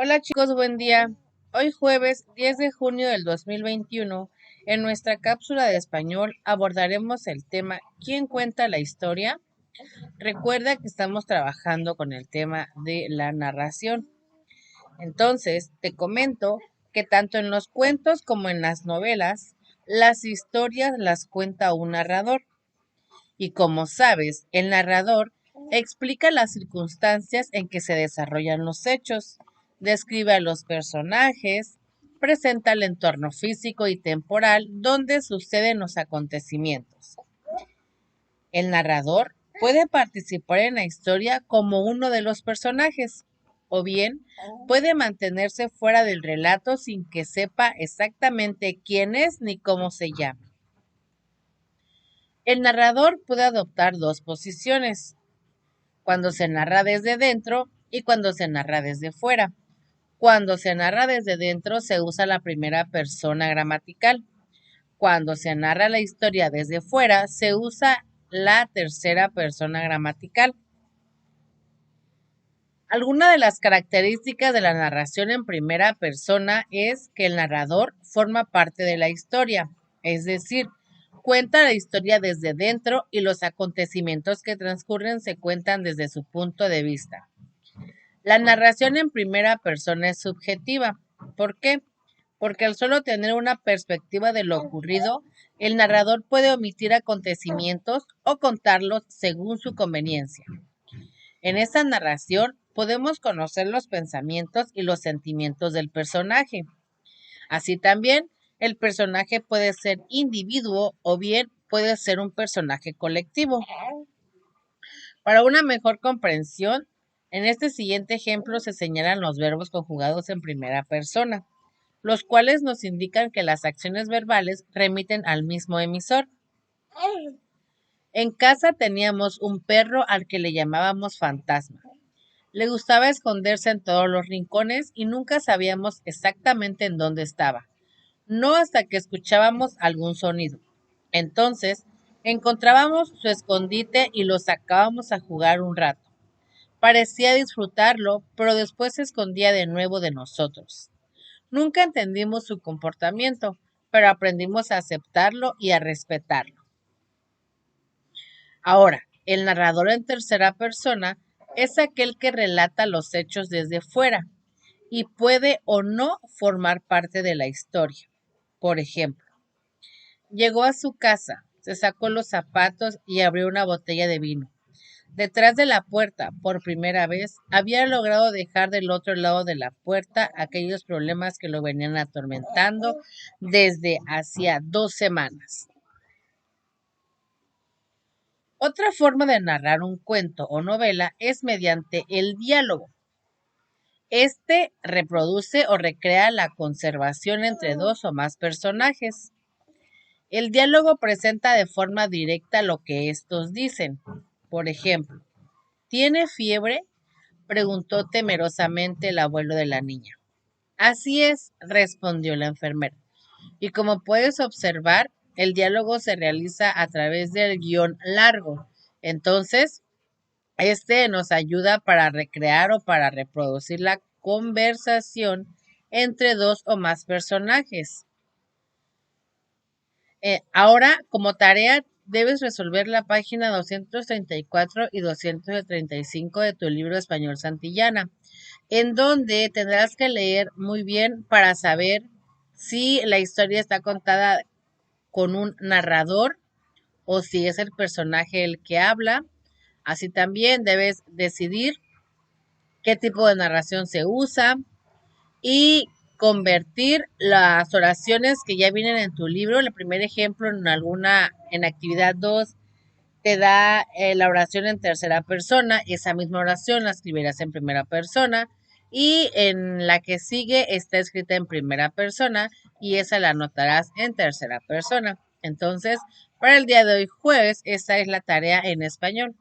Hola chicos, buen día. Hoy jueves 10 de junio del 2021, en nuestra cápsula de español abordaremos el tema ¿Quién cuenta la historia? Recuerda que estamos trabajando con el tema de la narración. Entonces, te comento que tanto en los cuentos como en las novelas, las historias las cuenta un narrador. Y como sabes, el narrador explica las circunstancias en que se desarrollan los hechos, describe a los personajes, presenta el entorno físico y temporal donde suceden los acontecimientos. El narrador puede participar en la historia como uno de los personajes, o bien puede mantenerse fuera del relato sin que sepa exactamente quién es ni cómo se llama. El narrador puede adoptar dos posiciones, cuando se narra desde dentro y cuando se narra desde fuera. Cuando se narra desde dentro se usa la primera persona gramatical. Cuando se narra la historia desde fuera se usa la tercera persona gramatical. Alguna de las características de la narración en primera persona es que el narrador forma parte de la historia, es decir, cuenta la historia desde dentro y los acontecimientos que transcurren se cuentan desde su punto de vista. La narración en primera persona es subjetiva. ¿Por qué? Porque al solo tener una perspectiva de lo ocurrido, el narrador puede omitir acontecimientos o contarlos según su conveniencia. En esta narración podemos conocer los pensamientos y los sentimientos del personaje. Así también, el personaje puede ser individuo o bien puede ser un personaje colectivo. Para una mejor comprensión, en este siguiente ejemplo se señalan los verbos conjugados en primera persona, los cuales nos indican que las acciones verbales remiten al mismo emisor. En casa teníamos un perro al que le llamábamos Fantasma. Le gustaba esconderse en todos los rincones y nunca sabíamos exactamente en dónde estaba, no hasta que escuchábamos algún sonido. Entonces, encontrábamos su escondite y lo sacábamos a jugar un rato. Parecía disfrutarlo, pero después se escondía de nuevo de nosotros. Nunca entendimos su comportamiento, pero aprendimos a aceptarlo y a respetarlo. Ahora, el narrador en tercera persona es aquel que relata los hechos desde fuera y puede o no formar parte de la historia. Por ejemplo, llegó a su casa, se sacó los zapatos y abrió una botella de vino. Detrás de la puerta, por primera vez, había logrado dejar del otro lado de la puerta aquellos problemas que lo venían atormentando desde hacía 2 semanas. Otra forma de narrar un cuento o novela es mediante el diálogo. Este reproduce o recrea la conversación entre dos o más personajes. El diálogo presenta de forma directa lo que estos dicen. Por ejemplo, ¿tiene fiebre?, preguntó temerosamente el abuelo de la niña. Así es, respondió la enfermera. Y como puedes observar, el diálogo se realiza a través del guión largo. Entonces, este nos ayuda para recrear o para reproducir la conversación entre dos o más personajes. Ahora, como tarea, debes resolver la página 234 y 235 de tu libro Español Santillana, en donde tendrás que leer muy bien para saber si la historia está contada con un narrador o si es el personaje el que habla. Así también debes decidir qué tipo de narración se usa y convertir las oraciones que ya vienen en tu libro. El primer ejemplo en actividad 2 te da la oración en tercera persona, esa misma oración la escribirás en primera persona y en la que sigue está escrita en primera persona y esa la anotarás en tercera persona. Entonces, para el día de hoy jueves, esta es la tarea en español.